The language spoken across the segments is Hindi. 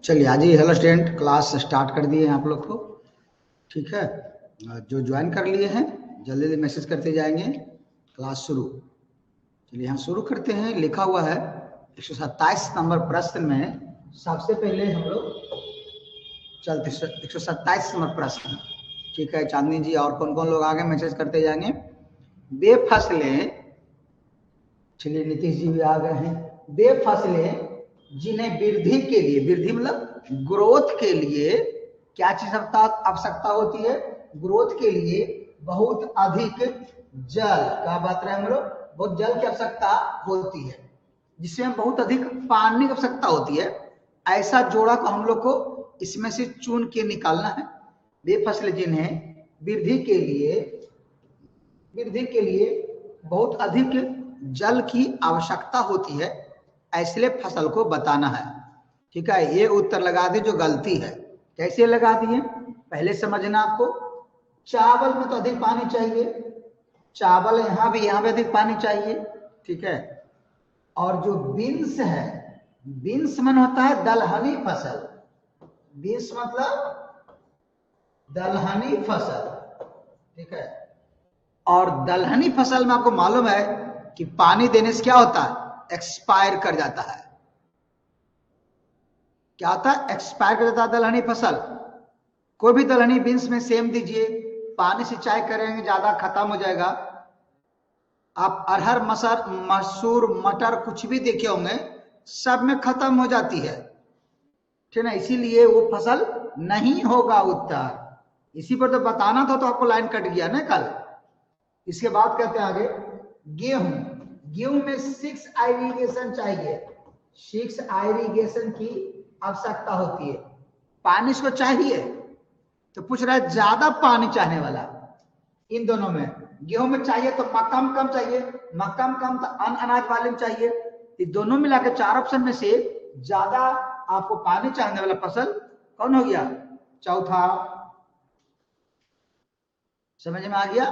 चलिए आज ही हेलो स्टूडेंट क्लास स्टार्ट कर दिए हैं आप लोग को। ठीक है, जो ज्वाइन कर लिए हैं जल्दी जल्दी मैसेज करते जाएंगे। क्लास शुरू। चलिए हम शुरू करते हैं। लिखा हुआ है 127 नंबर प्रश्न में सबसे पहले हम लोग चलते 127 नंबर प्रश्न। ठीक है चांदनी जी और कौन कौन लोग आगे मैसेज करते जाएंगे। बेफसलें, चलिए नीतीश जी भी आ गए हैं। बेफसलें जिन्हें वृद्धि के लिए, वृद्धि मतलब ग्रोथ के लिए क्या चीज आवश्यकता होती है, ग्रोथ के लिए बहुत अधिक जल, क्या बात रहे हम लोग, बहुत जल की आवश्यकता होती है, जिसमें बहुत अधिक पानी की आवश्यकता होती है। ऐसा जोड़ा को हम लोग को इसमें से चुन के निकालना है। बेफसलें जिन्हें वृद्धि के लिए बहुत अधिक जल की आवश्यकता होती है, ऐसे फसल को बताना है। ठीक है, ये उत्तर लगा दे जो गलती है। कैसे लगा दिए पहले समझना आपको। चावल में तो अधिक पानी चाहिए, चावल यहाँ भी अधिक पानी चाहिए। ठीक है, और जो बीन्स है, बीन्स मन होता है दलहनी फसल, बीन्स मतलब दलहनी फसल। ठीक है, और दलहनी फसल में आपको मालूम है कि पानी देने से क्या होता है, एक्सपायर कर जाता है। क्या होता है, एक्सपायर कर जाता है दलहनी फसल। कोई भी दलहनी बीन्स में सेम दीजिए, पानी सिंचाई करेंगे ज्यादा खत्म हो जाएगा। आप अरहर मसूर मटर कुछ भी देखे होंगे सब में खत्म हो जाती है। ठीक है ना, इसीलिए वो फसल नहीं होगा उत्तर। इसी पर तो बताना था, तो आपको लाइन कट गया ना कल। इसके बाद कहते हैं आगे गेहूं, गेहूं में 6 आयरिगेशन चाहिए, 6 आयरिगेशन की आवश्यकता होती है। पानी इसको चाहिए, तो पूछ रहा है ज्यादा पानी चाहने वाला इन दोनों में। गेहूं में चाहिए तो मक्का में कम चाहिए, मक्का में कम तो अनाज वाले में चाहिए। ये दोनों मिला के 4 ऑप्शन में से ज्यादा आपको पानी चाहने वाला फसल कौन हो गया, चौथा। समझ में आ गया।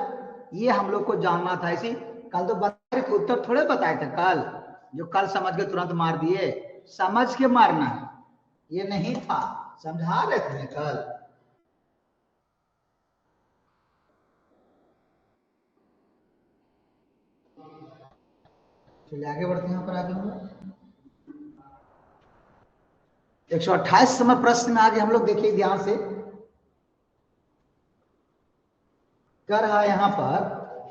ये हम लोग को जानना था। इसी कल तो बताए थे, उत्तर थोड़े बताए थे कल, जो कल समझ के तुरंत मार दिए। समझ के मारना है, ये नहीं था, समझा रहे थे कल। चलिए आगे बढ़ते हैं। पर आगे हम लोग 128 नंबर प्रश्न में आगे हम लोग देखिए ध्यान से। कर रहा है यहाँ पर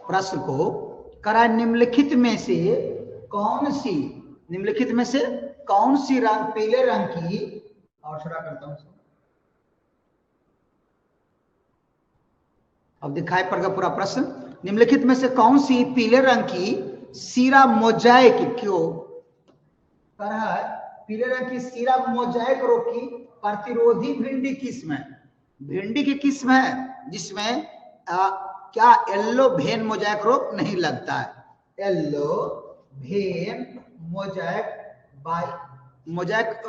प्रश्न को, करा निम्नलिखित में से कौन सी, निम्नलिखित में से कौन सी रंग, पीले रंग की, और थोड़ा करता हूं अब दिखाई पड़ेगा पूरा प्रश्न। निम्नलिखित में से कौन सी पीले रंग की सीरा मोजाइक, क्यों कर रहा है, पीले रंग की सीरा मोजाइक रोग की प्रतिरोधी भिंडी किस्म है। भिंडी की किस्म है जिसमें क्या येलो भेन मोजाइक रोग नहीं लगता है, येलो भेन मोजाइक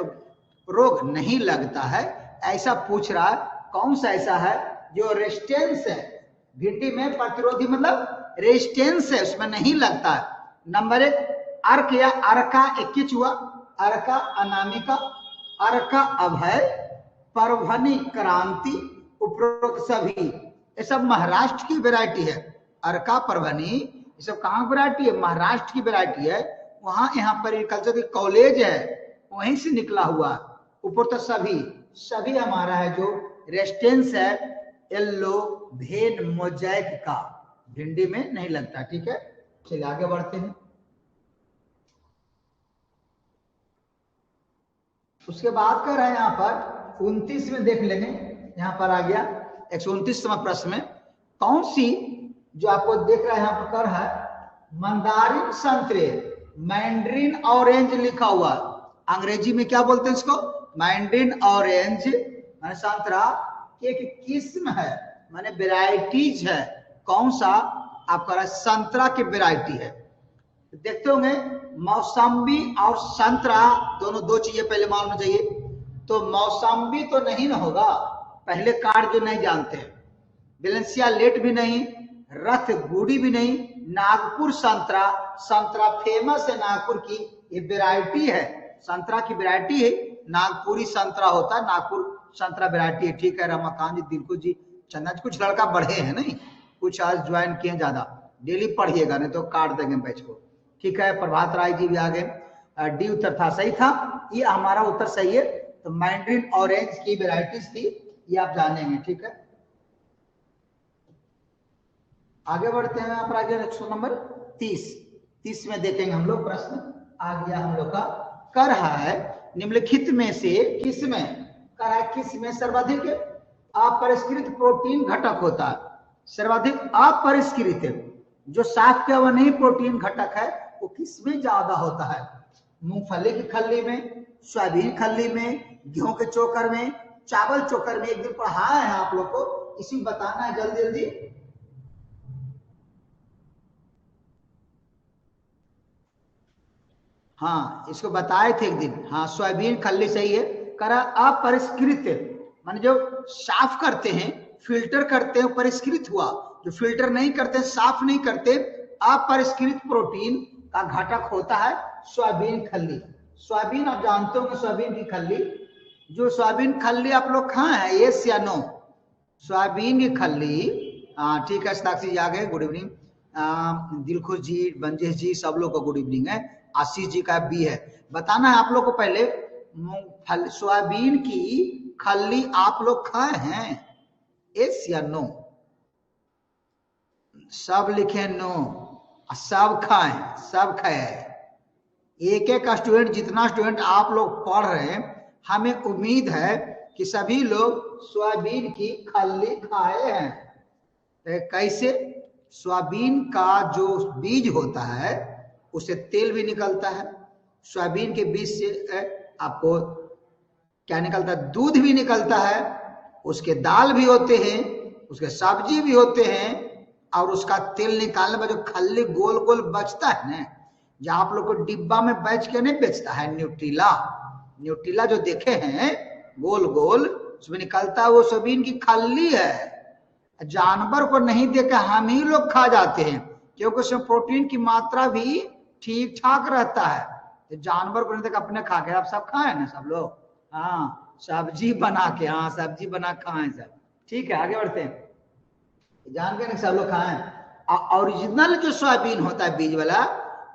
रोग नहीं लगता है। ऐसा पूछ रहा है, कौन सा ऐसा है जो रेजिस्टेंस है, भिंडी में प्रतिरोधी मतलब रेजिस्टेंस है, उसमें नहीं लगता है। नंबर 1 अर्क या अर्का, 21 हुआ, अर्का अनामिका, अर्का अभय, परभनी क्रांति, उपरोक्त सभी। ये सब महाराष्ट्र की वैरायटी है। अर्का परभनी ये सब कहाँ वैरायटी है, महाराष्ट्र की वैरायटी है। वहां यहाँ पर एग्रीकल्चर की कॉलेज है, वहीं से निकला हुआ। उपरोक्त सभी, सभी हमारा है जो रेजिस्टेंस है येलो भेन मोजाइक का, भिंडी में नहीं लगता। ठीक है, चलिए आगे बढ़ते हैं। उसके बाद कर रहे हैं यहाँ पर 29 में देख लेंगे। यहाँ पर आ गया 129वां प्रश्न में कौन सी, जो आपको देख रहा है यहाँ पर कर है मंदारिन संतरे, मैंड्रीन ऑरेंज लिखा हुआ, अंग्रेजी में क्या बोलते हैं इसको, मैंड्रीन ऑरेंज माने संतरा की एक किस्म है, माने वेराइटीज है। कौन सा आपका संतरा की वेराइटी है। देखते होंगे मौसम्बी और संतरा दोनों दो चीजें पहले मालूम चाहिए। तो मौसम्बी तो नहीं ना होगा, पहले कार्ड जो नहीं जानते, बेलेंसिया लेट भी नहीं, रथ गुड़ी भी नहीं, नागपुर संतरा, संतरा फेमस है नागपुर की, ये वैरायटी है, संतरा की वैरायटी है। नागपुरी संतरा होता है, नागपुर संतरा वैरायटी है। ठीक है, रमाकांत जी, दिलकुश जी, चंदा जी, कुछ लड़का बढ़े हैं नहीं, कुछ आज ज्वाइन किए ज्यादा। डेली पढ़िएगा नहीं तो काट देंगे बैच को। ठीक है, प्रभात राय जी भी आ गए। डी उत्तर था, सही था, ये हमारा उत्तर सही है। तो मैंड्रिन ऑरेंज की वेराइटीज थी, ये आप जानेंगे। ठीक है, आगे बढ़ते हैं। यहाँ पर आगे क्वेश्चन नंबर 30 में देखेंगे हम लोग। प्रश्न आ गया हम लोग का, कर है निम्नलिखित में से किसमें, कर है किसमें सर्वाधिक अपरिष्कृत प्रोटीन घटक होता है। सर्वाधिक अपरिष्कृत जो साफ किया हुआ नहीं प्रोटीन घटक है वो किसमें ज्यादा होता है। मूंगफली की खल्ली में, सोयाबीन खल्ली में, गेहूं के चोकर में, चावल चोकर में। एक दिन पढ़ाया है आप लोग को, इसी में बताना है जल्दी जल्दी। हाँ, इसको बताए थे एक दिन। हाँ, सोयाबीन खल्ली सही है। करा अपरिष्कृत माने जो साफ करते हैं, फिल्टर करते हैं, परिष्कृत हुआ। जो फिल्टर नहीं करते, साफ नहीं करते, अपरिष्कृत प्रोटीन का घटक होता है सोयाबीन खल्ली। सोयाबीन आप जानते हो, सोयाबीन की खल्ली, जो सोयाबीन खल्ली आप लोग खाए हैं, यस या नो? सोयाबीन की खल्ली, हाँ ठीक है, साक्षी जी आ गए, गुड इवनिंग। दिलखुश जी, बंजेश जी, सब लोग को गुड इवनिंग है। आशीष जी का भी है। बताना है आप लोग को पहले, सोयाबीन की खल्ली आप लोग खाए हैं, यस या नो? सब लिखे नो, सब खाए, सब खाए। एक एक स्टूडेंट, जितना स्टूडेंट आप लोग पढ़ रहे हैं, हमें उम्मीद है कि सभी लोग सोयाबीन की खल्ली खाए हैं। कैसे? सोयाबीन का जो बीज होता है उससे तेल भी निकलता है। सोयाबीन के बीज से आपको क्या निकलता है? दूध भी निकलता है। उसके दाल भी होते हैं, उसके सब्जी भी होते हैं, और उसका तेल निकालने में जो खल्ली गोल गोल बचता है ना, जो आप लोग को डिब्बा में बेच के नहीं बेचता है, न्यूट्रीला, न्यूट्रीला जो देखे हैं गोल गोल, उसमें निकलता है, वो सोयाबीन की खल्ली है। जानवर को नहीं देकर हम ही लोग खा जाते हैं, क्योंकि उसमें प्रोटीन की मात्रा भी ठीक ठाक रहता है। तो जानवर को नहीं देकर अपने खा के, आप सब खाए ना सब लोग? हाँ, सब्जी बना के, हाँ सब्जी बना खाए सब। ठीक है, आगे बढ़ते हैं। जान के नहीं सब लोग खाए। ओरिजिनल जो सोयाबीन होता है बीज वाला,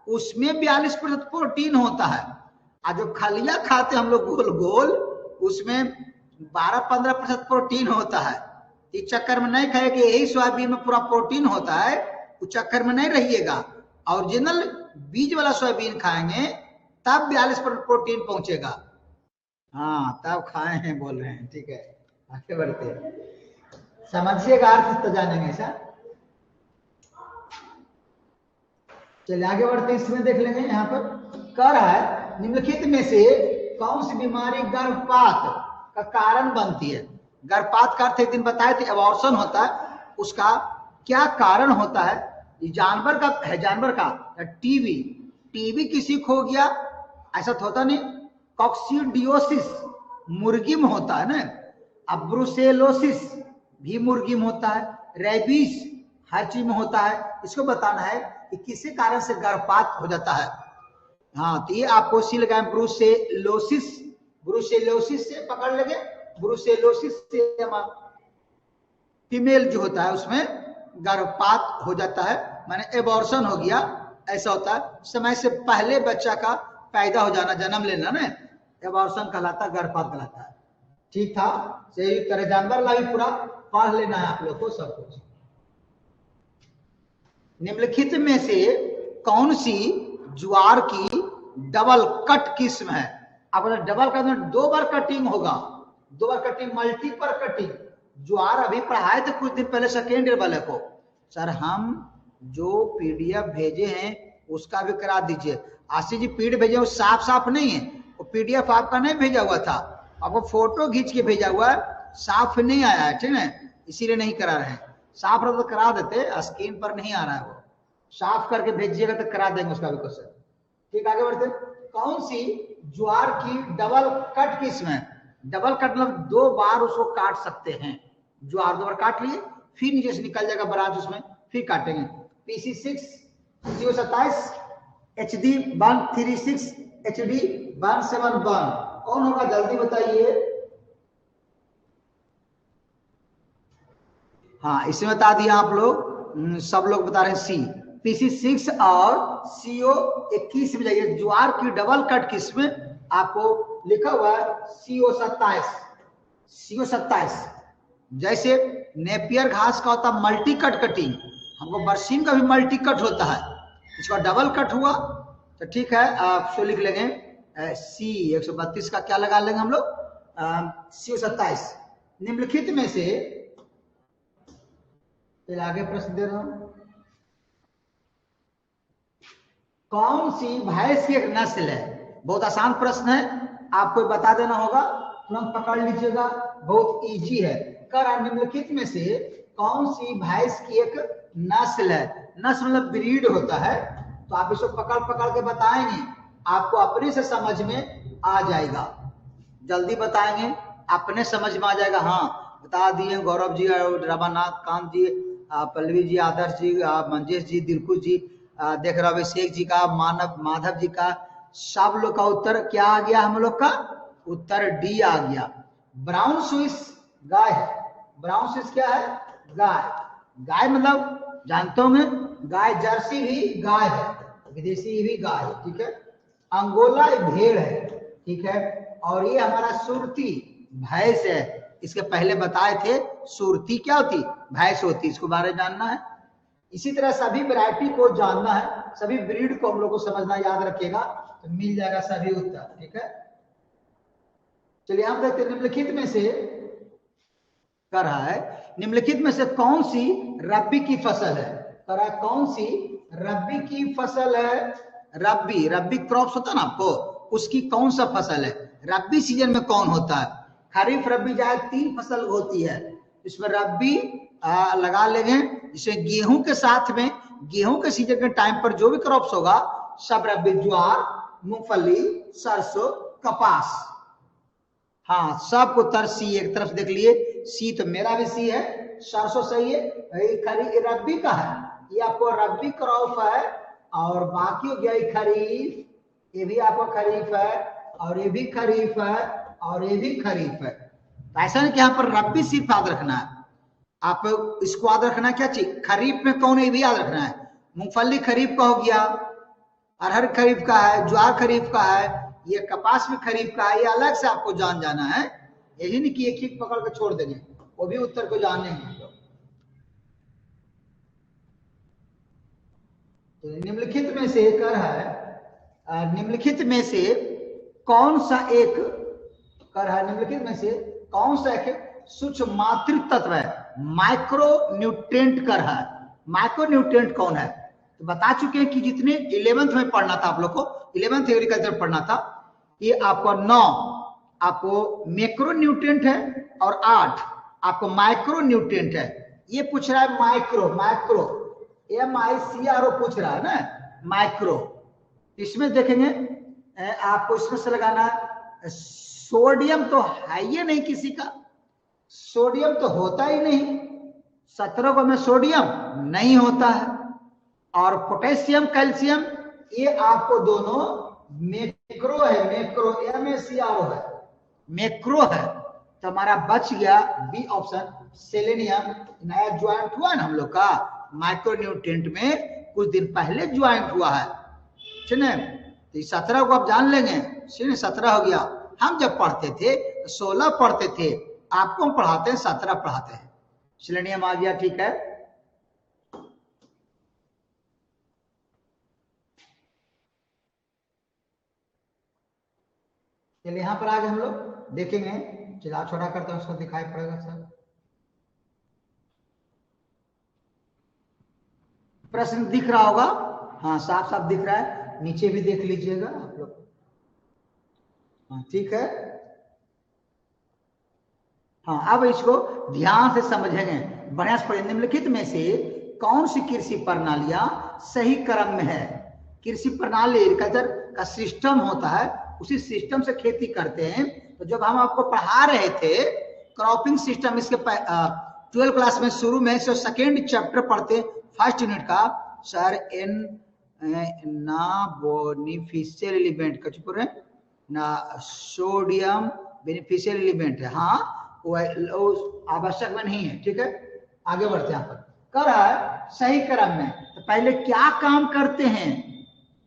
उसमें 42% प्रोटीन होता है। और जो खलिया खाते हम लोग गोल गोल, उसमें 12-15% प्रोटीन होता है। इस चक्कर में नहीं खाए कि यही सोयाबीन में पूरा प्रोटीन होता है, उस चक्कर में नहीं रहिएगा। ओरिजिनल बीज वाला सोयाबीन खाएंगे तब 42% प्रोटीन पहुंचेगा। हाँ, तब खाए हैं बोल रहे हैं। ठीक है, आगे बढ़ते हैं। समझिएगा, अर्थ तो जानेंगे सर। चलिए आगे बढ़ते हैं, इसमें देख लेंगे। यहाँ पर कह रहा है निम्नलिखित में से कौन सी बीमारी गर्भपात का कारण बनती है। गर्भपात का अर्थ एक दिन बताए थे, एबॉर्शन होता है, उसका क्या कारण होता है। जानवर का है, जानवर का टीबी, टीबी किसी को हो गया ऐसा तो होता नहीं। कॉक्सीडियोसिस मुर्गी में होता है ना, अब ब्रुसेलोसिस भी मुर्गी में होता है, रेबीज हर चीज में होता है। इसको बताना है कि किसी कारण से गर्भपात हो जाता है। हाँ, तो ये आपको सी लगाए, ब्रुसेलोसिस, ब्रुसेलोसिस से पकड़ लेंगे। ब्रुसेलोसिस से फीमेल जो होता है उसमें गर्भपात हो जाता है, माने एबॉर्शन हो गया, ऐसा होता है। समय से पहले बच्चा का पैदा हो जाना, जन्म लेना ना, एबॉर्शन कहलाता है, गर्भपात कहलाता है। ठीक था, सही तरह जानवर ला भी पूरा पढ़ लेना है आप लोग को सब कुछ। निम्नलिखित में से कौन सी ज्वार की डबल कट किस्म है। अब डबल कट में 2 बार कटिंग होगा, 2 बार कटिंग, मल्टीपल कटिंग। ज्वार अभी पढ़ाए थे कुछ दिन पहले सेकेंड ईयर वाले को। सर हम जो पीडीएफ भेजे हैं उसका भी करा दीजिए। आशीष जी पीडीएफ भेजे, वो साफ साफ नहीं है, वो पीडीएफ आपका नहीं भेजा हुआ था, आपको फोटो खींच के भेजा हुआ है, साफ नहीं आया है, ठीक है, इसीलिए नहीं करा रहे हैं। साफ रहा तो करा देते, स्क्रीन पर नहीं आ रहा है, वो साफ करके भेजिएगा तो करा देंगे उसका भी क्वेश्चन। ठीक, आगे बढ़ते। कौन सी ज्वार की डबल कट किस्म है। डबल कट मतलब 2 बार उसको काट सकते हैं। ज्वार 2 बार काट लिए, फिर नीचे से निकल जाएगा ब्रांच, उसमें फिर काटेंगे। PC6 027 HD 136 HD 171 कौन होगा जल्दी बताइए। हाँ इसमें बता दिया आप लोग, सब लोग बता रहे हैं सी। PC6 और CO21 में जाइए, ज्वार की डबल कट किस्म आपको लिखा हुआ है CO27। CO27 जैसे नेपियर घास का होता है मल्टी कट कटिंग, हमको बरसीम का भी मल्टी कट होता है, इसका डबल कट हुआ तो ठीक है, आप सो लिख लेंगे C132 का क्या लगा लेंगे हम लोग, CO27। निम्नलिखित में से, फिर आगे प्रश्न दे रहा हूं, कौन सी भैंस की एक नस्ल है। बहुत आसान प्रश्न है, आपको बता देना होगा, तुरंत पकड़ लीजिएगा, बहुत इजी है। कर निम्नलिखित में से कौन सी भैंस की एक नस्ल है, नस्ल मतलब ब्रीड होता है, तो आप इसको पकड़ पकड़ के बताएंगे, आपको अपने से समझ में आ जाएगा, जल्दी बताएंगे अपने समझ में आ जाएगा। हाँ बता दिए गौरव जी, रमानाथ कांत जी, पल्लवी जी, आदर्श जी, मंजेश जी, दिलखुश जी, देख रहे अभिषेक जी का, माधव जी का, सब लोग का उत्तर क्या आ गया, हम लोग का उत्तर डी आ गया। ब्राउन स्विस गाय है। ब्राउन स्विस क्या है, गाय। गाय मतलब जानते होंगे, गाय जर्सी भी गाय है, विदेशी भी गाय है, ठीक है। अंगोला भेड़ है, ठीक है। और ये हमारा सुरती भैंस है, इसके पहले बताए थे सुरती क्या होती, भैंस होती, इसको बारे में जानना है। इसी तरह सभी वैरायटी को जानना है, सभी ब्रीड को हम लोग को समझना, याद रखिएगा तो मिल जाएगा सभी उत्तर, ठीक है। चलिए हम देखते हैं निम्नलिखित में से कर रहा है, निम्नलिखित में से कौन सी रबी की फसल है, कर रहा है कौन सी रबी की फसल है। रबी क्रॉप्स होता है ना आपको, उसकी कौन सा फसल है, रबी सीजन में कौन होता है। खरीफ रबी जाए 3 फसल होती है, इसमें रबी लगा लेंगे, जिसमें गेहूं के साथ में, गेहूं के सीजन के टाइम पर जो भी क्रॉप्स होगा सब रबी, ज्वार, मूंगफली, सरसों, कपास। हाँ सबको उत्तर सी, एक तरफ देख लिए सी, तो मेरा भी सी है, सरसों सही है, रबी का है, ये आपको रबी क्रॉप है, और बाकी हो गया खरीफ, ये भी आपको खरीफ है, और ये भी खरीफ है, और ये भी खरीफ है। तो ऐसा नहीं कि यहाँ पर रबी सिर्फ याद रखना है, आप इसको याद रखना क्या चीज, खरीफ में कौन है ये भी याद रखना है। मूंगफली खरीफ का हो गया, अरहर खरीफ का है, ज्वार खरीफ का है, ये कपास भी खरीफ का है, ये अलग से आपको जान जाना है, यही नहीं कि एक एक पकड़ के छोड़ देंगे, वो भी उत्तर को जानेंगे। तो निम्नलिखित में से कर है, निम्नलिखित में से कौन सा एक कर है, निम्नलिखित में से कौन सा एक सूक्ष्म मातृ तत्व है, माइक्रो न्यूट्रिएंट कर है। माइक्रो न्यूट्रिएंट कौन है, तो बता चुके हैं कि जितने 11th में पढ़ना था आप लोग को, 11th एग्रीकल्चर पढ़ना था, ये आपको 9 आपको मैक्रो न्यूट्रिएंट है, और 8 आपको माइक्रो न्यूट्रिएंट है। ये पूछ रहा है माइक्रो, MICRO पूछ रहा है ना, माइक्रो। इसमें देखेंगे आपको इसमें से लगाना है, सोडियम तो है ही नहीं किसी का, सोडियम तो होता ही नहीं, 17 को में सोडियम नहीं होता है, और पोटेशियम, कैल्शियम ये आपको दोनों मैक्रो है, मैक्रो MACRO है, मैक्रो है। तो हमारा बच गया बी ऑप्शन, सेलेनियम, नया ज्वाइंट हुआ ना हम लोग का माइक्रो न्यूट्रिएंट में, कुछ दिन पहले ज्वाइंट हुआ है, ठीक है। तो 17 को आप जान लेंगे, 17 हो गया। हम जब पढ़ते थे 16 पढ़ते थे, आपको हम पढ़ाते हैं 17 पढ़ाते हैं, सेलेनियम आ गया, ठीक है। चलिए यहां पर आज हम लोग देखेंगे, चला छोटा करते हैं, उसको दिखाई पड़ेगा सर। प्रश्न दिख रहा होगा, हाँ साफ साफ दिख रहा है, नीचे भी देख लीजिएगा आप लोग, हाँ ठीक है। हाँ अब इसको ध्यान से समझेंगे, बढ़िया से पढ़ेंगे। निम्नलिखित में से कौन सी कृषि प्रणालियां सही क्रम में है। कृषि प्रणाली एग्रीकल्चर का सिस्टम होता है, उसी सिस्टम से खेती करते हैं। तो जब हम आपको पढ़ा रहे थे क्रॉपिंग सिस्टम, इसके 12 क्लास में शुरू में से सेकेंड चैप्टर पढ़ते, फर्स्ट यूनिट का सर, एन ना बोनिफिशियल एलिमेंट का चुप रहे, ना सोडियम बेनिफिशियल एलिमेंट है, हाँ वो आवश्यक में नहीं है। ठीक है, आगे बढ़ते हैं। यहाँ पर कर रहा है सही क्रम में। तो पहले क्या काम करते हैं?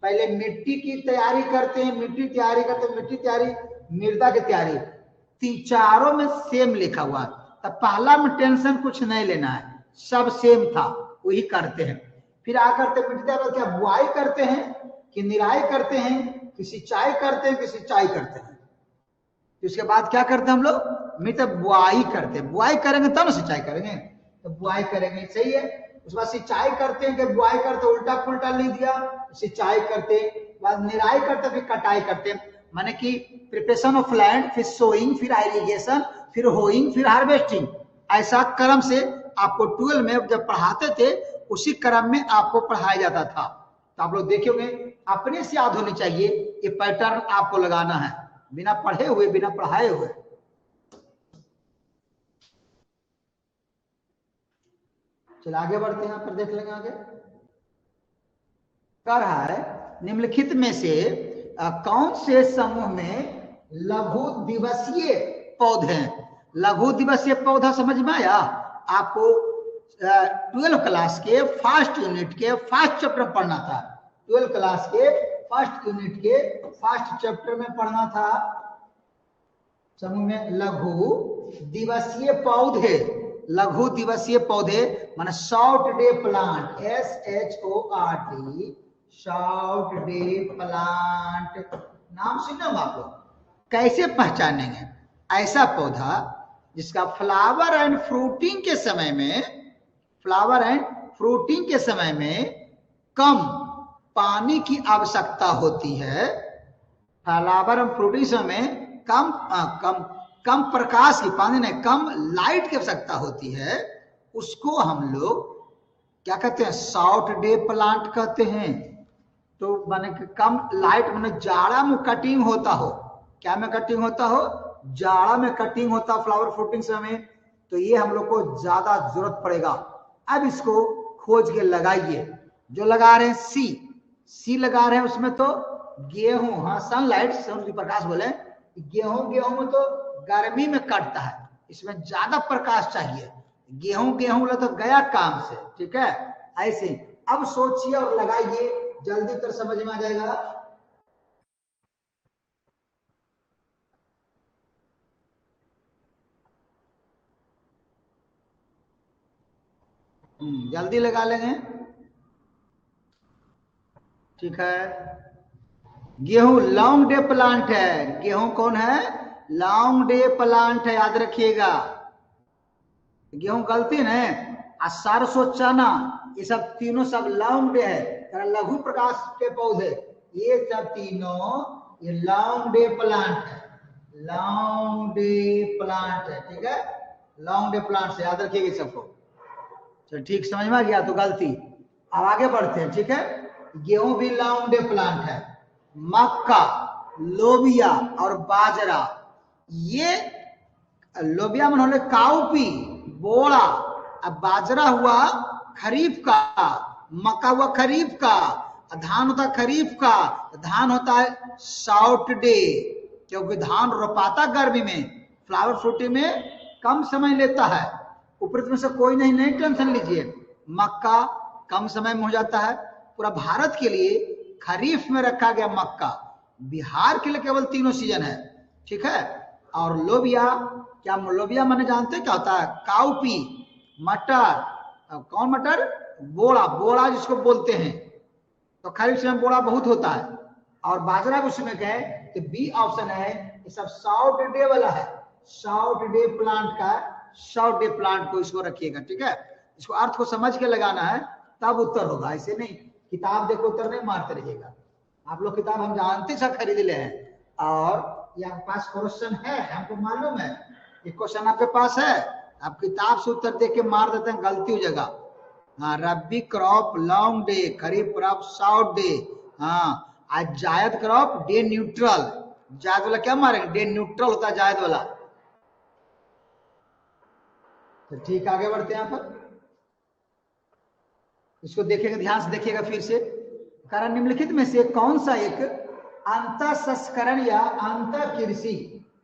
पहले मिट्टी की तैयारी करते हैं, मिट्टी तैयारी करते हैं, मिट्टी तैयारी, मृदा की तैयारी, तीन चारों में सेम लिखा हुआ। तो पहला में टेंशन कुछ नहीं लेना है, सब सेम था, वही करते हैं। फिर आ करते मिट्टी तैयार, क्या बुआई करते हैं कि निराई करते हैं कि सिंचाई करते हैं कि सिंचाई करते हैं? उसके बाद क्या करते हैं हम लोग? मित्र बुआई करते हैं। बुआई करेंगे तब ना सिंचाई करेंगे, तो बुआई करेंगे, सही है। उसके बाद सिंचाई करते हैं कि बुआई करते, उल्टा पुल्टा लिख दिया, सिंचाई करते, बाद निराई करते, फिर कटाई करते। माने कि प्रिपरेशन ऑफ लैंड, फिर सोइंग, फिर इरिगेशन, फिर होइंग, फिर हार्वेस्टिंग। ऐसा क्रम से आपको 12 में जब पढ़ाते थे उसी क्रम में आपको पढ़ाया जाता था। तो आप लोग देखोगे, अपने से याद होनी चाहिए, ये पैटर्न आपको लगाना है, बिना पढ़े हुए, बिना पढ़ाए हुए। चलो आगे बढ़ते हैं, यहाँ पर देख लेंगे आगे। कह रहा है निम्नलिखित में से कौन से समूह में लघु दिवसीय पौधे हैं? लघु दिवसीय पौधा समझ में आया आपको? 12 क्लास के फर्स्ट यूनिट के फर्स्ट चैप्टर में पढ़ना था। 12 क्लास के फर्स्ट यूनिट के फर्स्ट चैप्टर में पढ़ना था। समूह में लघु दिवसीय पौधे, लघु दिवसीय पौधे माने short day plant, SHORT, short day plant. नाम सुना आप लोग? कैसे पहचानेंगे? ऐसा पौधा जिसका फ्लावर एंड फ्रूटिंग के समय में, फ्लावर एंड फ्रूटिंग के समय में कम पानी की आवश्यकता होती है। फ्लावर एंड फ्रूटिंग समय कम प्रकाश की, पानी नहीं, कम लाइट की आवश्यकता होती है, उसको हम लोग क्या कहते हैं? शॉर्ट डे प्लांट कहते हैं। तो माने कि कम लाइट, माने जाड़ा में कटिंग होता हो, क्या में कटिंग होता हो? जाड़ा में कटिंग होता हो फ्लावर फ्रूटिंग समय, तो ये हम लोग को ज्यादा जरूरत पड़ेगा। अब इसको खोज के लगाइए। जो लगा रहे हैं सी लगा रहे हैं, उसमें तो गेहूं, हाँ सनलाइट, सूर्य प्रकाश बोले, गेहूं में तो गर्मी में कटता है, इसमें ज्यादा प्रकाश चाहिए। गेहूं बोले तो गया काम से। ठीक है, ऐसे अब सोचिए और लगाइए, जल्दी कर समझ में आ जाएगा। जल्दी लगा लेंगे। ठीक है, गेहूं लॉन्ग डे प्लांट है। गेहूं कौन है? लॉन्ग डे प्लांट है, याद रखिएगा। गेहूं गलती है, और सरसों, चना, ये सब तीनों सब लॉन्ग डे है, लघु प्रकाश के पौधे, ये सब तीनों ये लॉन्ग डे प्लांट है, लॉन्ग डे प्लांट है। ठीक है, लॉन्ग डे प्लांट से याद रखिएगा सबको। चलो ठीक, समझ में आ गया तो गलती। अब आगे बढ़ते हैं। ठीक है, गेहूं भी लॉन्ग डे प्लांट है। मक्का, लोबिया और बाजरा, ये लोबिया मन होले काउपी, बोड़ा, अब बाजरा हुआ खरीफ का, मक्का हुआ खरीफ का, धान होता खरीफ का। धान होता है शॉर्ट डे, क्योंकि धान रोपाता गर्मी में, फ्लावर फ्रूटिंग में कम समय लेता है। ऊपर में से कोई नहीं टेंशन लीजिए, मक्का कम समय में हो जाता है। पूरा भारत के लिए खरीफ में रखा गया मक्का, बिहार के लिए केवल 3 सीजन है। ठीक है, और लोबिया, क्या लोबिया मैंने जानते क्या होता है? काउपी, मटर, कौन मटर? बोड़ा, बोड़ा जिसको बोलते हैं, तो खरीफ में बोड़ा बहुत होता है। और बाजरा उसमें गए तो बी ऑप्शन है, ये सब शॉर्ट डे वाला है, शॉर्ट डे प्लांट का, शॉर्ट डे प्लांट को इसको रखिएगा। ठीक है, इसको अर्थ को समझ के लगाना है, तब उत्तर होगा, ऐसे नहीं किताब देखो उत्तर नहीं मारते रहिएगा। आप लोग किताब हम जानते सब खरीद ले हैं, और ये आपके पास क्वेश्चन है, हमको मालूम है ये क्वेश्चन आपके पास है, आप किताब से उत्तर देख के मार देते हैं, गलती हो जाएगा। हाँ, रबी क्रॉप लॉन्ग डे, खरीफ क्रॉप शॉर्ट डे। हाँ, आज जायद क्रॉप डे न्यूट्रल, जायद वाला क्या मारेंगे? डे न्यूट्रल होता है जायद वाला। तो ठीक, आगे बढ़ते हैं। यहाँ पर इसको देखिएगा, ध्यान से देखिएगा फिर से। कारण निम्नलिखित में से कौन सा एक अंतः संस्करण या अंतः कृषि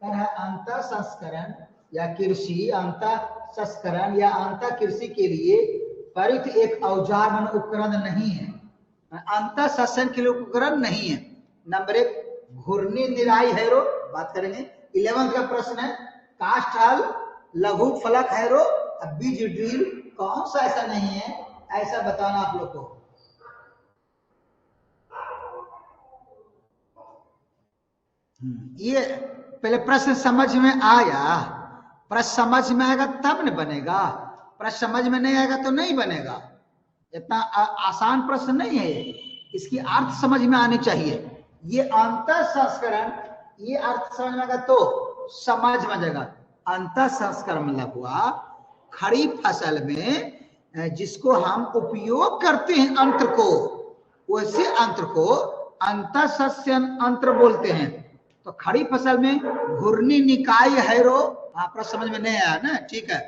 है, अंतः संस्करण या कृषि, अंतः संस्करण या अंतः कृषि के लिए प्रयुक्त एक औजार मन उपकरण नहीं है, अंतः संस्करण के लिए उपकरण नहीं है। नंबर 1 घूर्णी निराई हैरो, बात करेंगे 11th का प्रश्न है। कास्ट हल, लघु फलक हैरो, बीज ड्रिल, कौन सा ऐसा नहीं है, ऐसा बताना आप लोग को। ये पहले प्रश्न समझ में आया, प्रश्न समझ में आएगा तब न बनेगा, प्रश्न समझ में नहीं आएगा तो नहीं बनेगा। इतना आसान प्रश्न नहीं है, इसकी अर्थ समझ में आनी चाहिए। ये अंतः संस्करण, ये अर्थ समझ में आएगा तो समझ में जाएगा। अंतः संस्करण मतलब हुआ खरीफ फसल में जिसको हम उपयोग करते हैं अंतर को, वैसे अंतर को अंतः संस्करण अंतर बोलते हैं। तो खरीफ फसल में घूर्णी निकाय हैरो, प्रश्न समझ में नहीं आया ना, ठीक है,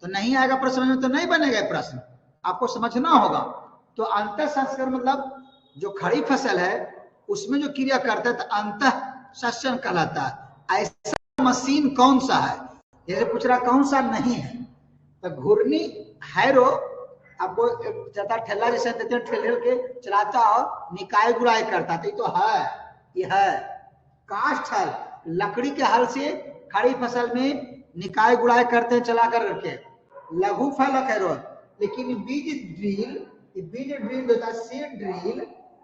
तो नहीं आएगा प्रश्न समझ में तो नहीं बनेगा प्रश्न, आपको समझना होगा। तो अंतः संस्करण मतलब जो खरीफ फसल है उसमें जो क्रिया करता है तो अंतः संस्करण कहलाता है। ऐसा मशीन कौन सा है, जैसे पूछ रहा कौन सा नहीं है, तो घूर्णी हैरो आपको ज्यादा ठेला जैसे देते हैं, ठेले के चलाता और निकाय गुड़ाई करता, तो है, ये है। कास्ट हल, लकड़ी के हल से खड़ी फसल में निकाय गुड़ाई करते हैं चला कर रखे। लघु फलक हैरो, लेकिन बीज ड्रिल, बीज ड्रिल होता है, सीड ड्रिल,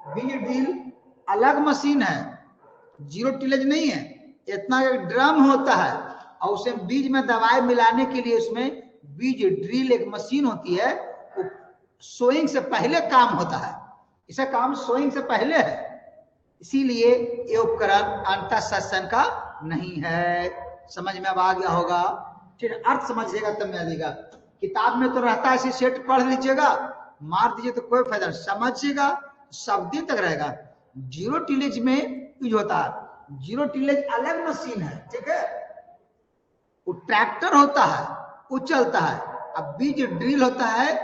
बीज ड्रिल अलग मशीन है, जीरो टिलेज नहीं है। इतना ड्रम होता है और उसे बीज में दवाई मिलाने के लिए उसमें बीज ड्रिल एक मशीन होती है, सोइंग से पहले काम होता है, इसका काम सोइंग से पहले है, इसीलिए ये उपकरण अंतः संस्करण का नहीं है। समझ में अब आ गया होगा, फिर अर्थ समझिएगा तब में आएगा। किताब में तो रहता है, सेट पढ़ लीजिएगा, मार दीजिए तो कोई फायदा नहीं, समझिएगा सब दिन तक रहेगा। जीरो टिलेज में यूज होता है, जीरो टिलेज अलग मशीन है, ठीक है, वो ट्रैक्टर होता है, वो चलता है। अब बीज ड्रिल होता है,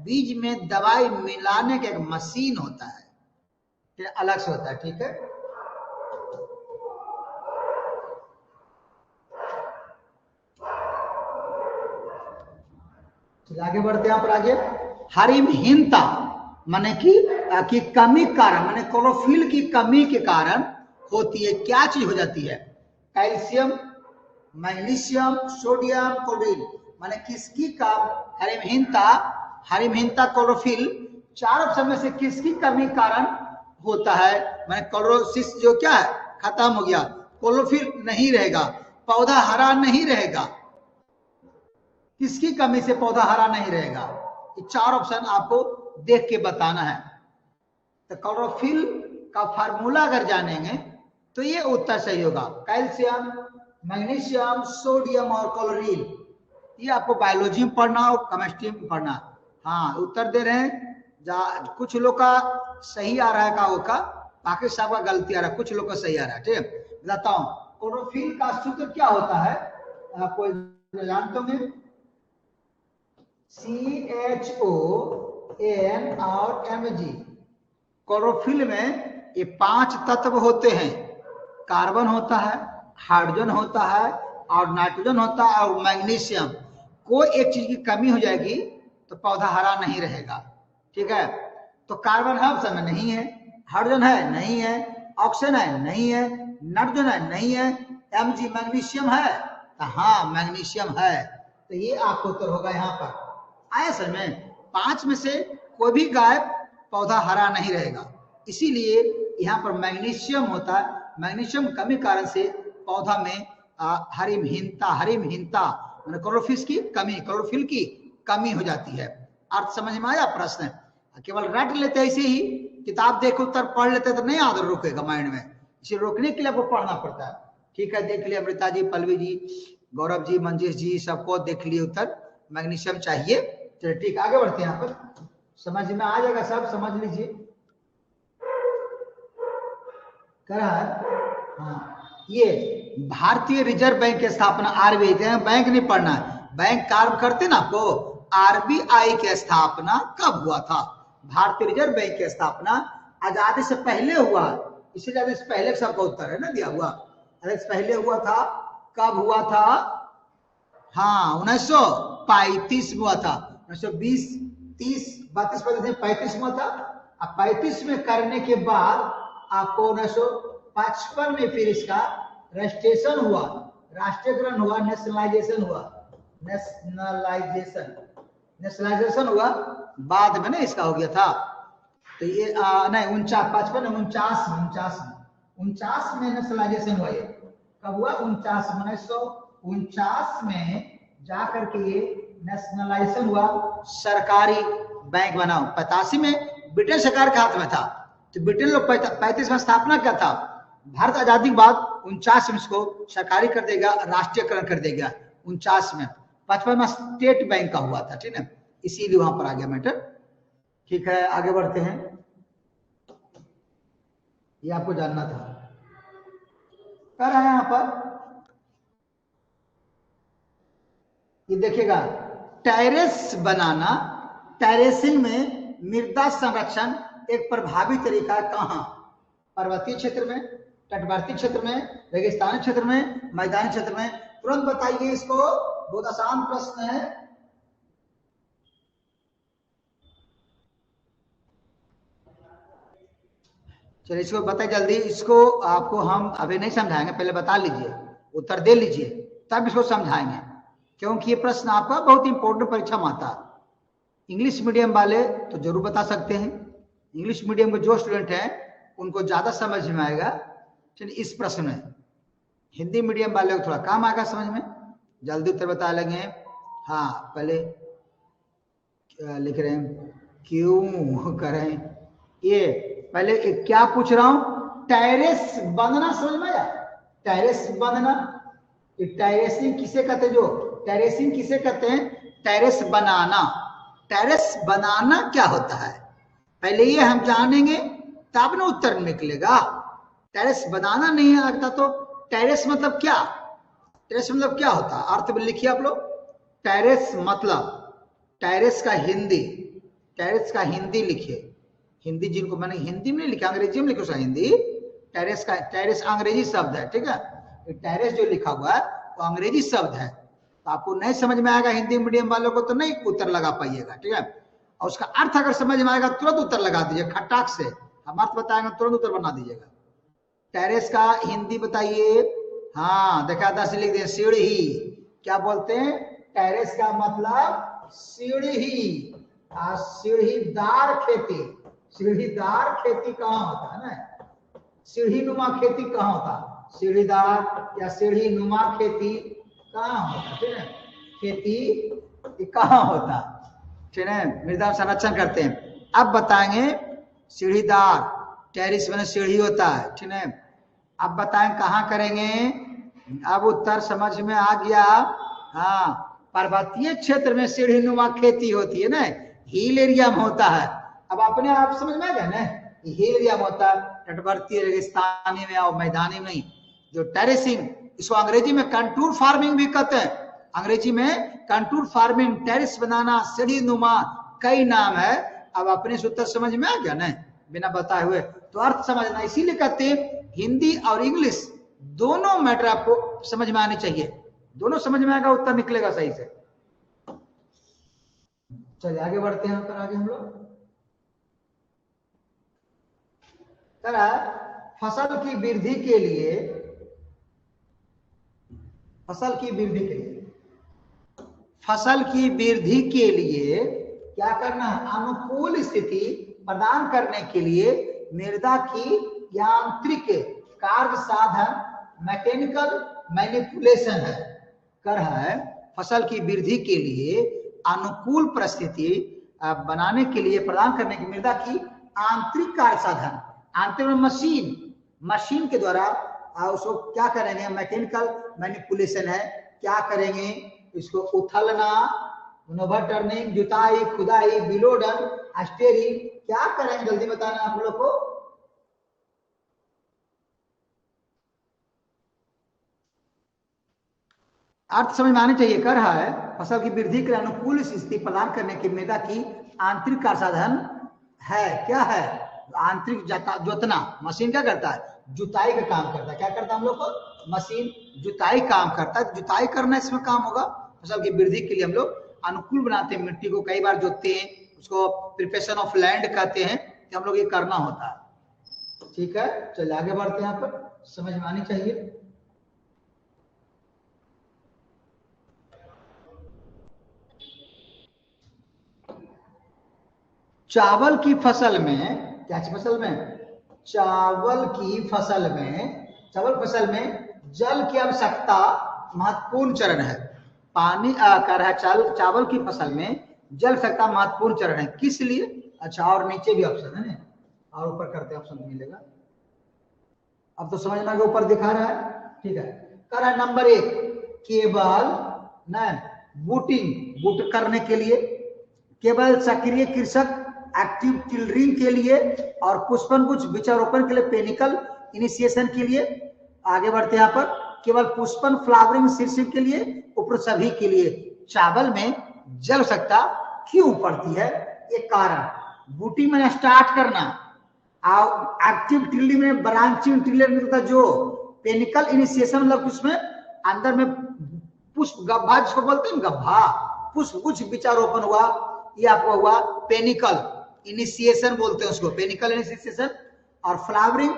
बीज में दवाई मिलाने का एक मशीन होता है, फिर अलग से होता है, ठीक है। आगे बढ़ते हैं यहाँ पर आगे। हरिमहीनता माने कि कमी कारण, माने क्लोरोफिल की कमी के कारण होती है, क्या चीज हो जाती है, कैल्शियम, मैग्नीशियम, सोडियम, क्लोरीन, माने किसकी कम, हरिमहीनता, हरिमहीनता क्लोरोफिल, चार ऑप्शन में से किसकी कमी कारण होता है। माने क्लोरोसिस जो क्या है खत्म हो गया, क्लोरोफिल नहीं रहेगा, पौधा हरा नहीं रहेगा, किसकी कमी से पौधा हरा नहीं रहेगा, ये चार ऑप्शन आपको देख के बताना है। तो क्लोरोफिल का फार्मूला अगर जानेंगे तो ये उत्तर सही होगा, कैल्शियम, मैग्नीशियम, सोडियम और क्लोरीन। ये आपको बायोलॉजी में पढ़ना और केमिस्ट्री में पढ़ना। हाँ उत्तर दे रहे हैं, कुछ लोग का सही आ रहा है का बाकी सब का गलती आ रहा है, कुछ लोग का सही आ रहा है, ठीक है। बताता हूँ क्लोरोफिल का सूत्र क्या होता है, आपको जानते होंगे, CHO N और Mg। क्लोरोफिल में ये 5 तत्व होते हैं, कार्बन होता है, हाइड्रोजन होता है और नाइट्रोजन होता है और मैग्नीशियम। कोई एक चीज की कमी हो जाएगी तो पौधा हरा नहीं रहेगा, ठीक है। तो कार्बन है ऑप्शन में नहीं है, हाइड्रोजन है नहीं है, ऑक्सीजन है नहीं है, नाइट्रोजन है नहीं है, Mg मैग्नीशियम है, हाँ मैग्नीशियम है, तो ये आपको उत्तर होगा यहाँ पर। आया सर में 5 में से कोई भी गायब, पौधा हरा नहीं रहेगा, इसीलिए यहाँ पर मैग्नीशियम होता है। मैग्नीशियम कमी कारण से पौधा में हरिमहीनता, हरिमहीनता मतलब क्लोरोफिल की कमी, क्लोरोफिल की कमी हो जाती है। अर्थ समझ में आया प्रश्न, केवल रट लेते ऐसे ही किताब देखो उत्तर पढ़ लेते तो नहीं आदर रुकेगा माइंड में, इसे रोकने के लिए आपको पढ़ना पड़ता है, ठीक है। देख लिया अमृता जी, पल्लवी जी, गौरव जी, मंजेश जी, सबको देख लिए उत्तर, मैग्नीशियम चाहिए। चलिए ठीक, आगे बढ़ते हैं, यहाँ पर समझ में आ जाएगा, सब समझ लीजिए। कर रहा है हाँ, ये भारतीय रिजर्व बैंक की स्थापना, RBI, बैंक नहीं पढ़ना है, बैंक कार्य करते ना आपको, RBI की स्थापना कब हुआ था। भारतीय रिजर्व बैंक की स्थापना आजादी से पहले हुआ, इसीलिए अभी पहले सबका उत्तर है ना दिया हुआ। अरे पहले हुआ था, कब हुआ था? हाँ 1935 में हुआ था। 1920, 30, 32, 35 में हुआ था। अब 35 में करने के बाद आपको 1955 में फिर इसका रजिस्ट्रेशन हुआ, राष्ट्रीयकरण हुआ, नेशनलाइजेशन हुआ, नेशनलाइजेशन हुआ बाद में ना इसका हो गया था। तो ये नहीं 49, 49 में नेशनलाइजेशन हुआ। ये कब हुआ? 1949 में जाकर के ये नेशनलाइजेशन हुआ, सरकारी बैंक बना। 85 में ब्रिटेन सरकार के हाथ में था, तो ब्रिटेन लोग 35 में स्थापना किया था। भारत आजादी के बाद 49 में इसको सरकारी कर देगा, राष्ट्रीयकरण कर देगा 49 में। 55 में स्टेट बैंक का हुआ था, ठीक है, इसीलिए वहां पर आ गया मैटर। ठीक है, आगे बढ़ते हैं, ये आपको जानना था। कर रहे हैं यहां पर, ये देखिएगा, टेरेस बनाना, टेरेसिंग में मृदा संरक्षण एक प्रभावी तरीका कहां? पर्वतीय क्षेत्र में, तटवर्ती क्षेत्र में, रेगिस्तानी क्षेत्र में, मैदानी क्षेत्र में? तुरंत बताइए इसको, बहुत आसान प्रश्न है। चलिए इसको बताइए जल्दी। इसको आपको हम अभी नहीं समझाएंगे, पहले बता लीजिए, उत्तर दे लीजिए, तब इसको समझाएंगे, क्योंकि ये प्रश्न आपका बहुत इंपॉर्टेंट परीक्षा में आता है। इंग्लिश मीडियम वाले तो जरूर बता सकते हैं, इंग्लिश मीडियम के जो स्टूडेंट हैं उनको ज्यादा समझ में आएगा। चलिए इस प्रश्न में हिंदी मीडियम वाले को थोड़ा कम आएगा समझ में, जल्दी उत्तर बता लेंगे। हाँ पहले लिख रहे हैं, क्यों करें ये, पहले क्या पूछ रहा हूं? टेरेस बनना समझ में आया? टेरेस बनना, टेरेसिंग किसे कहते हैं? जो टेरेसिंग किसे कहते हैं? टेरेस बनाना। टेरेस बनाना क्या होता है पहले ये हम जानेंगे, तब ना उत्तर निकलेगा। टेरेस बनाना नहीं आता तो टेरेस मतलब क्या? टेरेस मतलब क्या होता है? अर्थ में लिखिए आप लोग। टेरेस मतलब, टेरेस का हिंदी, टेरेस का हिंदी लिखिए। हिंदी जिनको मैंने हिंदी में लिखा, अंग्रेजी में लिखो सा हिंदी। टेरेस का, टेरेस अंग्रेजी शब्द है, ठीक है, टेरेस जो लिखा हुआ है वो अंग्रेजी शब्द है, तो आपको नहीं समझ में आएगा हिंदी मीडियम वालों को तो नहीं उत्तर लगा पाइएगा, ठीक है। और उसका अर्थ अगर समझ में आएगा तुरंत उत्तर लगा दीजिए खटाक से, हम अर्थ बताएंगे तुरंत उत्तर बना दीजिएगा। टेरेस का हिंदी बताइए। हाँ देखा था, लिख दिए सीढ़ी। क्या बोलते हैं? टेरेस का मतलब सीढ़ी, सीढ़ीदार खेती। सीढ़ीदार खेती कहाँ होता है ना? सीढ़ी नुमा खेती कहाँ होता? सीढ़ीदार या सीढ़ी नुमा खेती कहाँ होता? ठीक है, खेती कहाँ होता? ठीक है, मृदा संरक्षण करते हैं। अब बताएंगे सीढ़ीदार, टेरिस में सीढ़ी होता है, ठीक है। अब बताएं कहाँ करेंगे? अब उत्तर समझ में आ गया। हाँ, पर्वतीय क्षेत्र में सीढ़ी नुमा खेती होती है ना, हिल एरिया में होता है। अब अपने आप समझ में आ गया ना, हिल एरिया में होता है, तटवर्ती रेगिस्तानी में और मैदानी में नहीं। जो टेरेसिंग, इसको अंग्रेजी में कंटूर फार्मिंग भी कहते हैं। अंग्रेजी में कंटूर फार्मिंग, टेरिस बनाना, सीढ़ी नुमा, कई नाम है। अब अपने से उत्तर समझ में आ गया ना बिना बताए हुए, तो अर्थ समझना। इसीलिए कहते हैं हिंदी और इंग्लिश दोनों मैटर आपको समझ में आने चाहिए, दोनों समझ में आएगा उत्तर निकलेगा सही से। चलिए आगे बढ़ते हैं, उत्तर आगे हम लोग। फसल की वृद्धि के लिए, फसल की वृद्धि के लिए, फसल की वृद्धि के लिए क्या करना है? अनुकूल स्थिति प्रदान करने के लिए मृदा की यांत्रिक कार्य साधन, मैकेनिकल मैनिपुलेशन है। कर है फसल की वृद्धि के लिए अनुकूल परिस्थिति बनाने के लिए, प्रदान करने की मृदा की आंतरिक कार्य साधन, आंतरिक मशीन, मशीन के द्वारा उसको क्या करेंगे? मैकेनिकल मैनिपुलेशन है। क्या करेंगे? इसको उथलना, ओवर टर्निंग, जुताई, खुदाई, बिलोडन, स्टेरिंग, क्या करेंगे जल्दी बताना आप लोग को। अर्थ समझ में आने चाहिए। कर रहा है फसल की वृद्धि के अनुकूल स्थिति प्रदान करने की मृदा की आंतरिक कार्य साधन है। क्या है? आंतरिक जोतना, मशीन क्या करता है, जुताई का काम करता है। क्या करता है हम लोग को, मशीन जुताई काम करता है। जुताई करना इसमें काम होगा, फसल की वृद्धि के लिए हम लोग अनुकूल बनाते हैं, मिट्टी को कई बार जोतते हैं, उसको प्रिपरेशन ऑफ लैंड कहते हैं, कि हम लोग ये करना होता है। ठीक है, चलिए आगे बढ़ते हैं, यहाँ पर समझ में आनी चाहिए। चावल की फसल में, क्या फसल में, चावल की फसल में, चावल फसल में जल की आवश्यकता महत्वपूर्ण चरण है। पानी कर है चावल की फसल में जल आवश्यकता महत्वपूर्ण चरण है। किस लिए, अच्छा, और नीचे भी ऑप्शन है ना, और ऊपर करते ऑप्शन मिलेगा। अब तो समझना कि ऊपर दिखा रहा है, ठीक है। कर है नंबर 1, केवल न बूट करने के लिए, केवल सक्रिय कृषक एक्टिव टिलरिंग के लिए, और पुष्पन कुछ बीजारोपण के लिए, पेनिकल इनिशिएशन के लिए। आगे बढ़ते हैं यहाँ पर, केवल पुष्पन फ्लावरिंग शीर्षक के लिए, ऊपर सभी के लिए चावल में जल आवश्यकता क्यों पड़ती है, ये कारण। बूटी में स्टार्ट करना, एक्टिव टिलरिंग में ब्रांचिंग टिलर, जो पेनिकल इनिशिएशन मतलब उसमें अंदर में पुष्प गभा जिसको बोलते हैं, गभा पुष्प कुछ बीजारोपण हुआ, ये आपको हुआ पेनिकल इनिशिएशन बोलते हैं उसको, पेनिकल इनिशिएशन। और फ्लावरिंग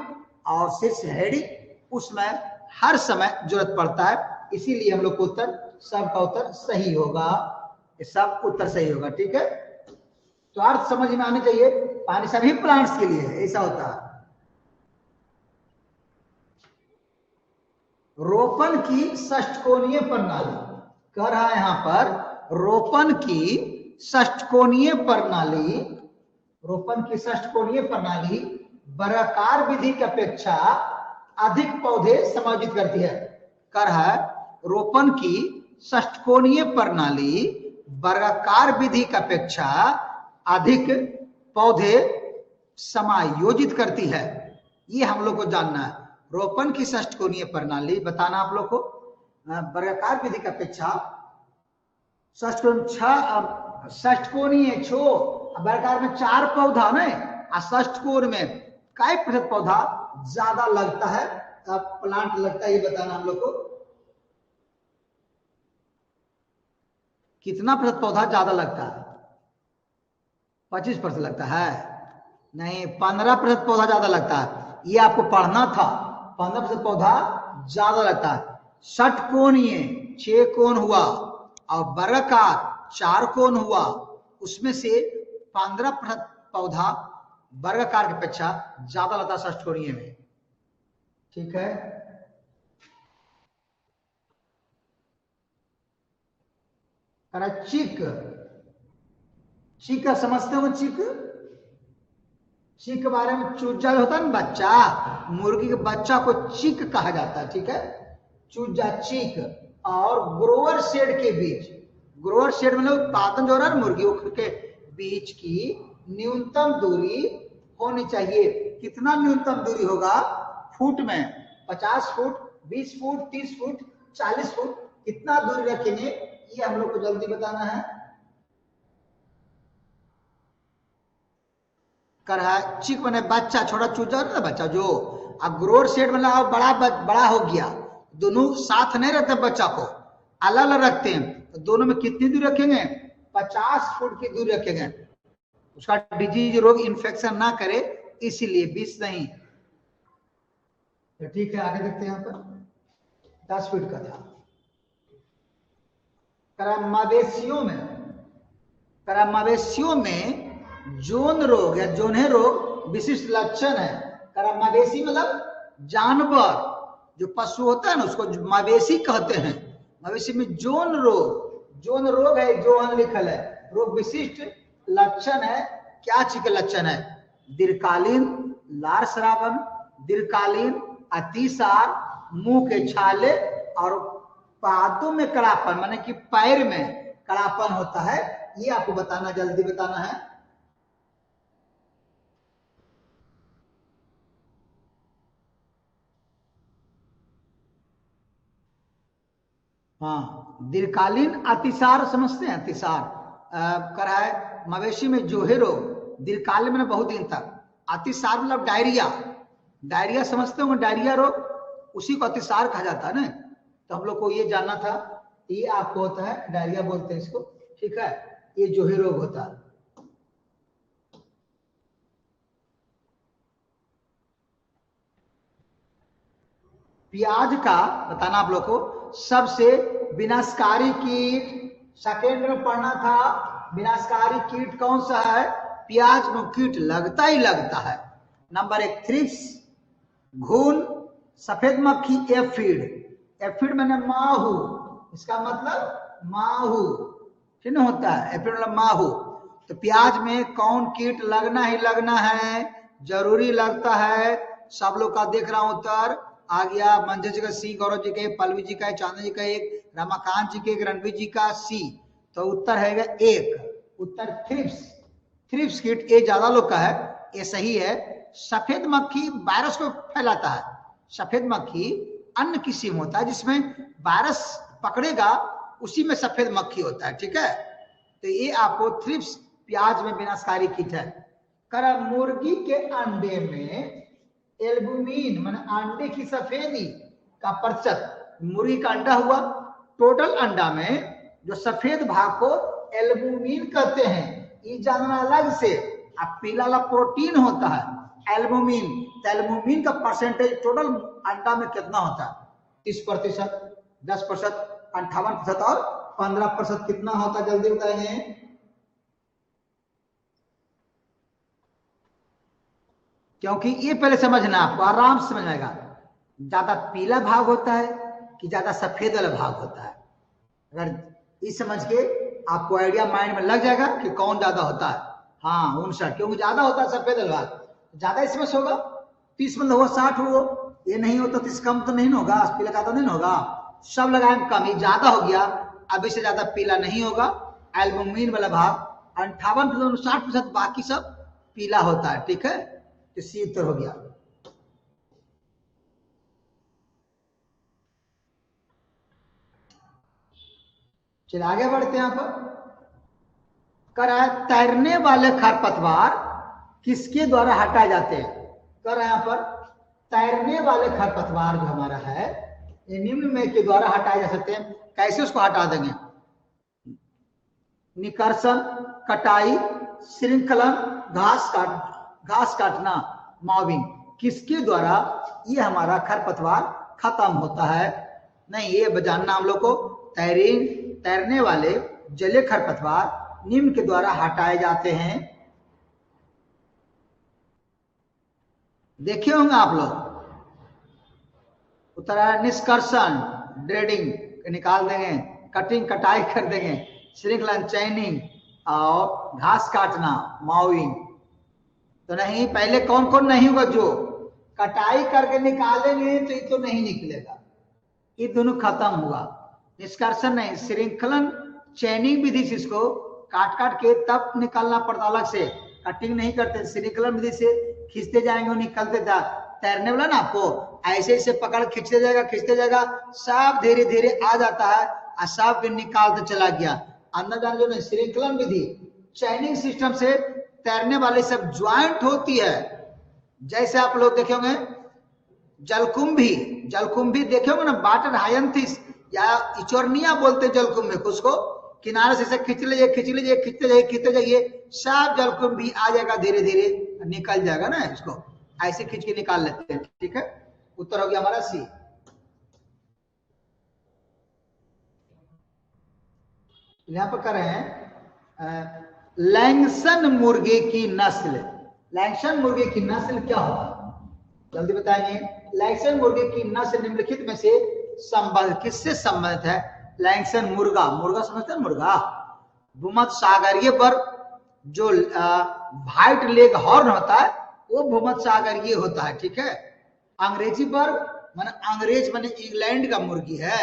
और शीर्ष हेडिंग उसमें हर समय जरूरत पड़ता है, इसीलिए हम लोग को उत्तर, सबका उत्तर सही होगा, ये सब उत्तर सही होगा। ठीक है, तो अर्थ समझ में आने चाहिए, पानी सभी प्लांट्स के लिए है, ऐसा होता है। रोपण की षष्ठकोणीय प्रणाली, कह रहा है यहां पर रोपण की षष्ठकोणीय प्रणाली, रोपण की षष्ठकोणीय प्रणाली वर्गाकार विधि की अपेक्षा अधिक पौधे समायोजित करती है। कर है रोपण की षष्ठकोणीय प्रणाली वर्गाकार विधि की अपेक्षा अधिक पौधे समायोजित करती है, ये हम लोग को जानना है। रोपण की षष्ठकोणीय प्रणाली बताना आप लोग को, वर्गाकार विधि की अपेक्षा षष्ठकोणीय छो वर्गाकार में 4 पौधा नहीं, षष्ठकोण में कई प्रतिशत पौधा ज्यादा लगता है, प्लांट लगता है, ये बताना हम लोग को। कितना प्रतिशत पौधा ज्यादा लगता है, 25% लगता है, नहीं 15% पौधा ज्यादा लगता है, ये आपको पढ़ना था। 15% पौधा ज्यादा लगता है। षटकोणीय 6 कोण हुआ और वर्गाकार 4 कोण हुआ, उसमें से 15% पौधा वर्गाकार की अपेक्षा ज्यादा लगता है षटकोणीय में। ठीक है, चिक, चिक समझते हो, चिक, चिक के बारे में, चूजा होता है ना बच्चा, मुर्गी के बच्चा को चिक कहा जाता है। ठीक है, चूजा चिक। और ग्रोअर शेड के बीच, ग्रोअर शेड मतलब उत्पादन जो रहा है मुर्गियों के बीच की न्यूनतम दूरी होनी चाहिए। कितना न्यूनतम दूरी होगा, फुट में 50 फुट, 20 फुट, 30 फुट, 40 फुट, कितना दूरी रखेंगे, ये हम लोग को जल्दी बताना है। कर है चिक बने बच्चा, छोटा चूजा ना बच्चा जो, अब ग्रोअर शेड मतलब बड़ा हो गया, दोनों साथ नहीं रहते, बच्चा को अलग अलग रखते हैं, तो दोनों में कितनी दूरी रखेंगे, 50 फुट की दूरी रखेंगे, उसका डिजीज रोग इन्फेक्शन ना करे, इसीलिए 20 नहीं। तो ठीक है, आगे देखते हैं, यहाँ पर 10 फीट का था। मवेशियों में जोन रोग या जोन्हे रोग विशिष्ट लक्षण है। मवेशी मतलब जानवर, जो पशु होता है ना, उसको मवेशी कहते हैं। मवेशी में जोन रोग है, जोन लिखल है, रोग विशिष्ट लक्षण है। क्या चीज के लक्षण है, दीर्घकालीन लार श्रावण, दीर्घकालीन अतिसार, मुंह के छाले और पादों में कड़ापन, माने कि पैर में कड़ापन होता है, ये आपको बताना, जल्दी बताना है। हाँ, दीर्घकालीन अतिसार समझते हैं, अतिसार कर है मवेशी में जोहे रोग, दीर्घकालीन में बहुत दिन तक, अतिसार मतलब डायरिया, डायरिया समझते हो, डायरिया रोग, उसी को अतिसार कहा जाता है ना। तो हम लोग को ये जानना था, ये आपको होता है डायरिया बोलते हैं इसको, ठीक है, ये जोहे रोग होता है। प्याज का बताना आप लोग को, सबसे विनाशकारी कीट, सेकेंड में पढ़ना था, विनाशकारी कीट कौन सा है? प्याज में कीट लगता ही लगता है। नंबर 1 थ्रिप्स, घुन, सफेद मक्खी, एफिड। एफिड मैंने माहू, इसका मतलब माहू, ठीक ना होता है, एफिड मतलब माहू। तो प्याज में कौन कीट लगना ही लगना है, जरूरी लगता है। सब लोग का देख रहा हूं उत्तर आ गया, मंजर जी का सी, गौरव जी का, पल्लवी जी का, चांदनी जी का एक, रमाकांत जी के, रणवीर जी का सी। तो उत्तर है एक, उत्तर थ्रिप्स, थ्रिप्स कीट, ये ज्यादा लोग का है, ये सही है। सफेद मक्खी वायरस को फैलाता है, सफेद मक्खी अन्य किस्म होता है जिसमें वायरस पकड़ेगा, उसी में सफेद मक्खी होता है, ठीक है। तो ये आपको थ्रिप्स प्याज में विनाशकारी कीट है। कर मुर्गी के अंडे में एल्बुमिन माने अंडे की सफेदी का प्रतिशत, मुर्गी का अंडा हुआ, टोटल अंडा में जो सफेद भाग को एल्बुमिन कहते हैं, ये जानना अलग से। अब पीला वाला प्रोटीन होता है एल्बुमिन, तो एल्बुमिन का परसेंटेज टोटल अंडा में कितना होता है? 30%, 10%, 58% और 15% कितना होता है, जल्दी बताएंगे। क्योंकि ये पहले समझना, आपको आराम से समझ आएगा, ज्यादा पीला भाग होता है कि ज्यादा सफेद वाला भाग होता है। अगर इस समझ के आपको आइडिया माइंड में लग जाएगा कि कौन ज्यादा होता है। हाँ 59, क्योंकि ज्यादा होता है सफेद वाला भाग, ज्यादा इसमें से होगा, 30 में होगा, 60 हो, ये नहीं होता 30 कम तो नहीं होगा, पीला ज्यादा नहीं होगा, सब लगाए कम, ही ज्यादा हो गया, अब इससे ज्यादा पीला नहीं होगा। एल्बुमिन वाला भाग 58% 60%, बाकी सब पीला होता है, ठीक है। तो सी उत्तर हो गया। चलिए आगे बढ़ते हैं। यहाँ पर तैरने वाले खरपतवार किसके द्वारा हटाए जाते हैं? यहाँ पर तैरने वाले खरपतवार जो हमारा है, ये निम्न में के द्वारा हटाए जा सकते हैं। कैसे उसको हटा देंगे? निकर्षण, कटाई, श्रृंखलन, घास काटना, मॉबिंग, किसके द्वारा ये हमारा खरपतवार खत्म होता है? नहीं, ये जानना हम लोग को। तैरने वाले जलीय खरपतवार निम्न के द्वारा हटाए जाते हैं। देखे होंगे आप लोग, उत्तर है निष्कर्षण, ड्रेडिंग निकाल देंगे, कटिंग कटाई कर देंगे, श्रृंखलन चैनिंग, और घास काटना माउइंग। तो नहीं, पहले कौन कौन नहीं होगा? जो कटाई करके निकालेंगे तो ये तो नहीं निकलेगा, ये दोनों खत्म हुआ। निष्कर्षण नहीं, श्रृंखलन चैनिंग विधि से इसको काट काट के तब निकालना पड़ता अलग से, कटिंग नहीं करते, श्रृंखलन विधि से खींचते जाएंगे, निकलते था। तैरने वाला ना आपको ऐसे ऐसे पकड़ खींचते जाएगा, सब धीरे धीरे आ जाता है और सब निकालते चला गया अंदर जाने। जो नहीं, श्रृंखलन विधि चैनिंग सिस्टम से तैरने वाले सब ज्वाइंट होती है। जैसे आप लोग देखे होंगे जलकुंभी देखे होंगे ना, वाटर हायंथिस या इचोर्निया बोलते हैं जलकुंभी को, उसको किनारे से खींच लीजिए, खींचते जाइए, सब जलकुंभी आ जाएगा, धीरे धीरे निकल जाएगा ना, इसको ऐसे खींच के निकाल लेते हैं, ठीक है। उत्तर हो गया हमारा सी। यहां पर कर रहे हैं लैंगसन मुर्गे की नस्ल। लैंगसन मुर्गे की नस्ल क्या होगा, जल्दी बताएंगे। लैंगसन मुर्गे की नस्ल निम्नलिखित में से संबंध किससे संबंधित है? लैंगसन मुर्गा समझते हैं, मुर्गा भूमध्यसागरीय वर्ग, जो व्हाइट लेग हॉर्न होता है वो भूमध्यसागरीय होता है, ठीक है। अंग्रेजी वर्ग माने अंग्रेज माने इंग्लैंड का मुर्गी है,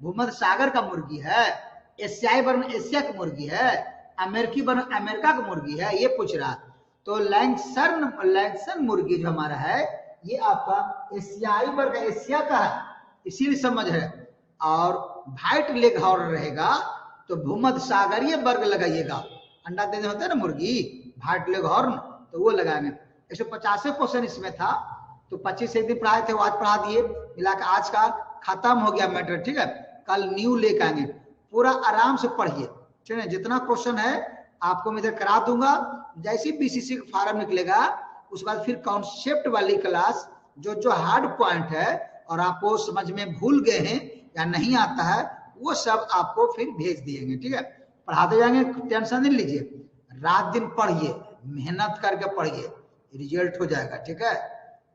भूमध्यसागर का मुर्गी है। एशियाई वर्ग एशिया की मुर्गी है, अमेरिकी वर्ग अमेरिका की मुर्गी है, ये पूछ रहा। तो लैंगसन मुर्गी जो हमारा है ये आपका एशियाई वर्ग एशिया का है, इसीलिए समझ है। और व्हाइट लेग हॉर्न रहेगा तो भूमध्यसागरीय वर्ग लगाइएगा। अंडा देने होता है ना मुर्गी, व्हाइट लेग हॉर्न, तो वो लगाएंगे। 150 क्वेश्चन इसमें था, तो 25 एक दिन पढ़ाए थे, वो आज पढ़ा दिए, मिला के आज का खत्म हो गया मैटर, ठीक है। कल न्यू लेकर आएंगे, पूरा आराम से पढ़िए, ठीक है। जितना क्वेश्चन है आपको मैं इधर करा दूंगा, जैसे ही बीसीसी का फॉर्म निकलेगा उसके बाद फिर कॉन्सेप्ट वाली क्लास, जो हार्ड पॉइंट है और आपको समझ में भूल गए हैं या नहीं आता है, वो सब आपको फिर भेज दिएंगे, ठीक है। पढ़ाते जाएंगे, टेंशन नहीं लीजिए, रात दिन पढ़िए, मेहनत करके पढ़िए, रिजल्ट हो जाएगा, ठीक है।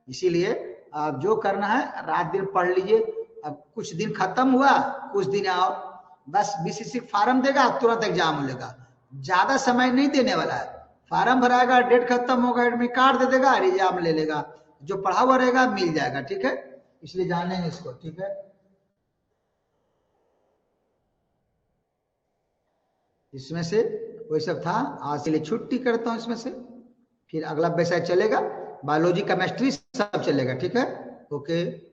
इसीलिए आप जो करना है रात दिन पढ़ लीजिए। अब कुछ दिन खत्म हुआ, कुछ दिन आओ, बस बीसीसी फॉर्म देगा, तुरंत एग्जाम मिलेगा, ज्यादा समय नहीं देने वाला है। फॉर्म भराएगा, डेट खत्म होगा, एडमिट कार्ड दे देगा, एग्जाम ले लेगा, जो पढ़ा हुआ रहेगा मिल जाएगा, ठीक है। इसलिए जान लेंगे इसको, ठीक है। इसमें से वही सब था, आज के लिए छुट्टी करता हूं इसमें से, फिर अगला विषय चलेगा, बायोलॉजी केमिस्ट्री सब चलेगा, ठीक है। ओके।